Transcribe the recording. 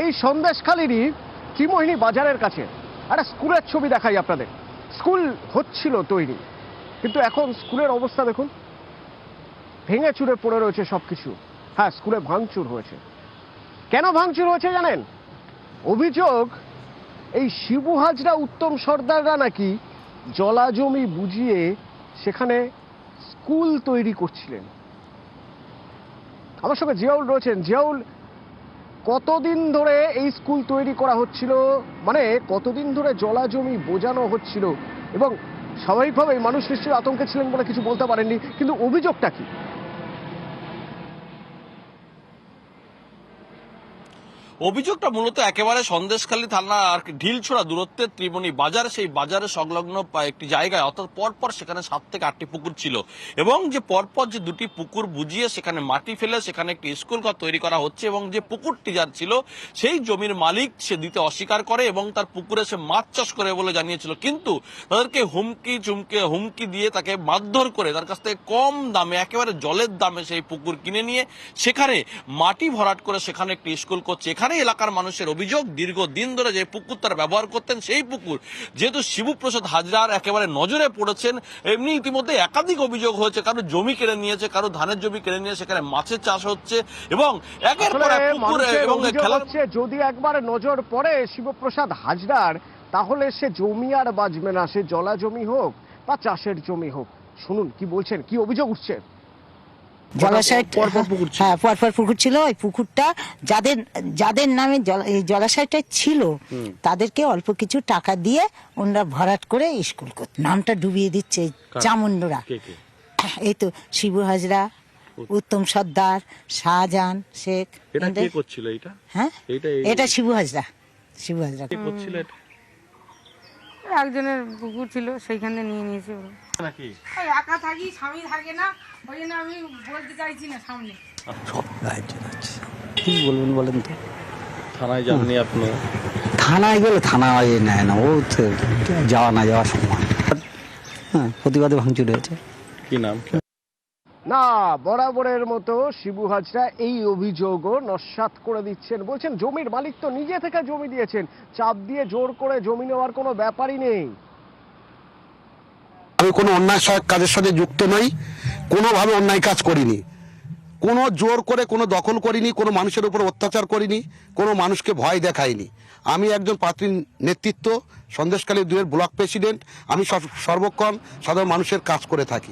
এই সন্দেশখালিরই ত্রিমোহিনী বাজারের কাছে একটা স্কুলের ছবি দেখাই আপনাদের। স্কুল হচ্ছিল তৈরি, কিন্তু এখন স্কুলের অবস্থা দেখুন, ভেঙে চুরে পড়ে রয়েছে সবকিছু। হ্যাঁ, স্কুলে ভাঙচুর হয়েছে। কেন ভাঙচুর হয়েছে জানেন? অভিযোগ এই শিবু হাজরা, উত্তম সর্দাররা নাকি জলা জমি বুঝিয়ে সেখানে স্কুল তৈরি করছিলেন। আমার সঙ্গে জিয়াউল রয়েছেন। জিয়াউল, কতদিন ধরে এই স্কুল তৈরি করা হচ্ছিল, মানে কতদিন ধরে জলা জমি বোঝানো হচ্ছিল, এবং স্বাভাবিকভাবেই মানুষ নিশ্চয়ই আতঙ্কে ছিলেন বলে কিছু বলতে পারেননি, কিন্তু অভিযোগটা কি? অভিযোগটা মূলত একেবারে সন্দেশখালী থানা আর ঢিলছোড়া দূরত্বে ত্রিমোহিনী বাজার, সেই বাজারে সংলগ্ন একটি জায়গায়, অর্থাৎ পরপর সেখানে 7 থেকে 8টি পুকুর ছিল, এবং যে পরপর যে 2টি পুকুর বুঝিয়ে সেখানে মাটি ফেলে সেখানে একটি স্কুল ঘর তৈরি করা হচ্ছে, এবং যে পুকুরটি যার ছিল সেই জমির মালিক সে দিতে অস্বীকার করে এবং তার পুকুরে সে মাছ চাষ করে বলে জানিয়েছিল, কিন্তু তাদেরকে হুমকি দিয়ে তাকে মারধর করে তার কাছ থেকে কম দামে, একেবারে জলের দামে সেই পুকুর কিনে নিয়ে সেখানে মাটি ভরাট করে সেখানে একটি স্কুল করছে। এখানে এলাকার মানুষের অভিযোগ, দীর্ঘদিন ধরে যে পুকুর তারা ব্যবহার করতেন, সেই পুকুর যেহেতু শিবুপ্রসাদ হাজরার একেবারে নজরে পড়েছেন, এমনি ইতিমধ্যে একাধিক অভিযোগ হয়েছে, কারো জমি কেড়ে নিয়েছে, কারো ধানের জমি কেড়ে নিয়ে সেখানে মাছের চাষ হচ্ছে, এবং একের পর এক পুকুর এবং খেলা হচ্ছে। যদি একবার নজর পড়ে শিবপ্রসাদ হাজরার, তাহলে সে জমি আর বাঁচবে না, সে জলা জমি হোক বা চাষের জমি হোক। শুনুন কি বলছেন, কি অভিযোগ উঠছে। জলাশয়, হ্যাঁ, পরপর পুকুর ছিল। ওই পুকুরটা যাদের নামে জলাশয়টা ছিল তাদেরকে অল্প কিছু টাকা দিয়ে ওনারা ভরাট করে স্কুল করত। নামটা ডুবিয়ে দিচ্ছে চামুন্ডরা। এই তো শিবু হাজরা, উত্তম সর্দার, শাহজাহান শেখ। হ্যাঁ, এটা শিবু হাজরা করছিল। একজনের পুকুর ছিল, সেইখানে নিয়ে নিয়েছে। একা থাকি, স্বামী থাকে না, ওই জন্য আমি বলতে চাইছি না সামনে। সব গার্জেন আছে, কি বলবেন বলেন তো? থানায় যাননি আপনি? থানায় গেলে থানায় নেয় না, ও যাওয়া না যাওয়ার সময়। হ্যাঁ, প্রতিবাদে ভাঙচুর হয়েছে। কি নাম? না, বরাবরের মতো শিবু হাজরা এই অভিযোগও নস্যাৎ করে দিচ্ছেন। বলছেন জমির মালিক তো নিজে থেকে জমি দিয়েছেন, চাপ দিয়ে জোর করে জমি নেওয়ার কোনো ব্যাপারই নেই। আমি কোনো অন্যায় কাজের সাথে যুক্ত নই, কোনোভাবে অন্যায় কাজ করিনি, কোনো জোর করে কোনো দখল করিনি, কোনো মানুষের উপর অত্যাচার করিনি, কোনো মানুষকে ভয় দেখাইনি। আমি একজন প্রার্থীর নেতৃত্ব, সন্দেশখালী 2-এর ব্লক প্রেসিডেন্ট। আমি সর্বক্ষণ সাধারণ মানুষের কাজ করে থাকি।